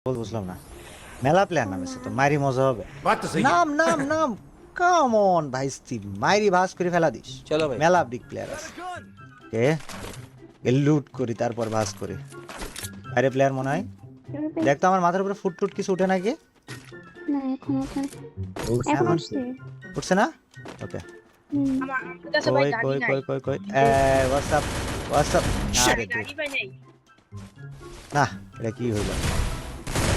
বুঝলাম না মেলা প্লেয়ার নামেছে তো মাইরি মজা হবে बात तो सही है নাম নাম নাম কাম অন ভাই স্টিভ মাইরি ভাস করে ফেলা দিস চলো ভাই। মেলা বিগ প্লেয়ার আছে কে লুট করি তারপর ভাস করি আরে প্লেয়ার মনে হয় দেখ তো আমার মাথার উপরে ফুট টুট কিছু উঠে নাকি না এখন ওঠে উঠছে এখন আমার উঠছে উঠছে না ওকে হুম। আমার কাছে ভাই কই গাড়ি কই নাই কই কই কই হোয়াটসঅ্যাপ আরে তুই গাড়ি ভাই নাই না এটা কি হইলো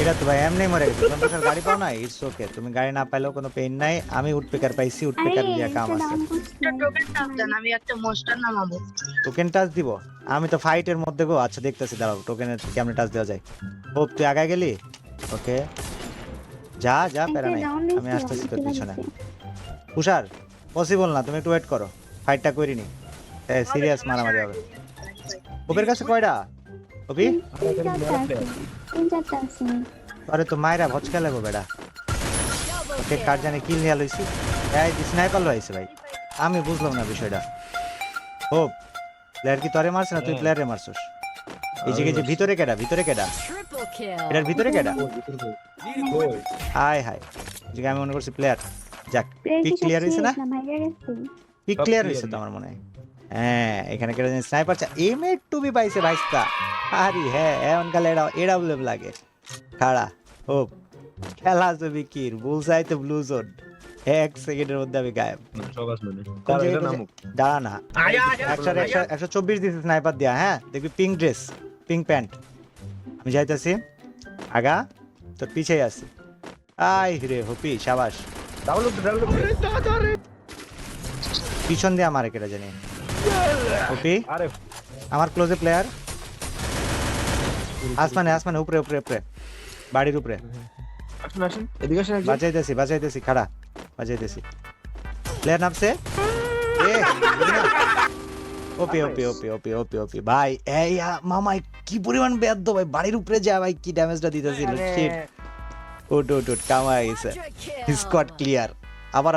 এটা তো ভাই এমনি মরে গেছে তোমরা তো গাড়ি পাও না ইটস ওকে তুমি গাড়ি না পাইলেও কোনো পেইন নাই আমি উডপেকার পাইছি আরে উডপেকার দিয়া কাম এটা আছে ডাউন করছে একটা টোকেন টাপ দেন আমি একটা মোস্টার নামাবো টোকেন টাচ দিব আমি তো ফাইটের মধ্যে গো আচ্ছা দেখতেছি দাঁড়াও টোকেনের কেমনে টাচ দেওয়া যায় হোপ তুই আগায় গেলি ওকে যা যা প্যারা নাই আমি আসতেছি তোর পিছনে তুষার পসিবল না তুমি একটু ওয়েট করো ফাইটটা করিনি সিরিয়াস মারামারি হবে ওপের কাছে কয়টা ওপি তিন চারটা আছে আরে তো মাইরা ভচকা লাগো বেড়া ওকে কার জানে কিল নিয়ে লইছি এই স্নাইপার লইছে ভাই আমি বুঝলাম না বিষয়টা ও প্লেয়ার কি তোরে মারছ না তুই প্লেয়ারে মারছস এই যে ভিতরে কেডা এটার ভিতরে কেডা হাই হাই যে আমি মনে করছি প্লেয়ার যাক পিক ক্লিয়ার হইছে না ভাইয়া গেছে পিক ক্লিয়ার হইছে তো আমার মনে হয় হ্যাঁ এখানে কেডা জানি স্নাইপার চা এমএ টু বি পাইছে ভাইস্তা আরে হ্যাঁ এমন কালে এডা বলে লাগে খাড়া ও খেলা যাবে কি বুলসাই তো ব্লু জোন এক সেকেন্ডের মধ্যে আমি গায়েব কোন জায়গায় দাঁড়া না 124 দিছে স্নাইপার দিয়া হ্যাঁ দেখবি পিঙ্ক ড্রেস পিঙ্ক প্যান্ট আমি যাইতাছি আগা তোর পিছেই আছি আই রে হপি শাবাশ পিছন দিয়ে আমারে কেটে জানি হপি আমার ক্লোজে প্লেয়ার আসমানে উপরে বাড়ির উপরে বাঁচাইতেছি খাড়া বাঁচাইতেছি প্লেয়ার নামছে ওপি ভাই এই মামা কি পরিমাণ বেদ্য ভাই বাড়ির উপরে যা ভাই কি ড্যামেজটা দিতেছিল শিট ওট কামাই গেছে স্কোয়াড ক্লিয়ার আবার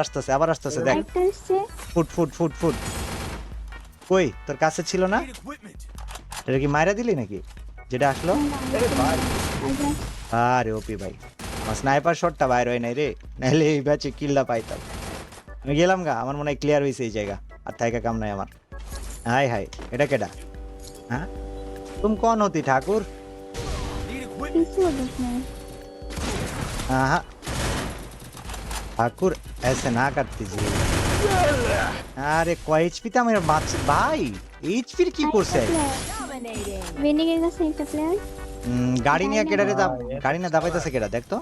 আসতেছে দেখ একটা আসছে ফুট কই তোর কাছে ছিল না এটা কি মাইরা দিলি নাকি যেটা আসলো আরে ওপি ভাই আমার স্নাইপার শটটা বাইর হয় নাই রে নাহলে এই ব্যাচে কিলটা পাইতাম আমি গেলাম গা আমার মনে হয় ক্লিয়ার হয়েছে এই জায়গা আর থাইকা কাম নাই আমার হাই এটা কেডা হ্যাঁ তুম কোন হতি ঠাকুর কিছু দেখনা हाँ ठाकुर ऐसे ना करती जी আরে কয় এইচপি তে আমার মারছে ভাই এইচপির কি করছে উইনিং এর কাছে একটা প্লেয়ার গাড়ি নিয়ে কেডারে গাড়ি না দাবাইতেছে কেডা দেখ তো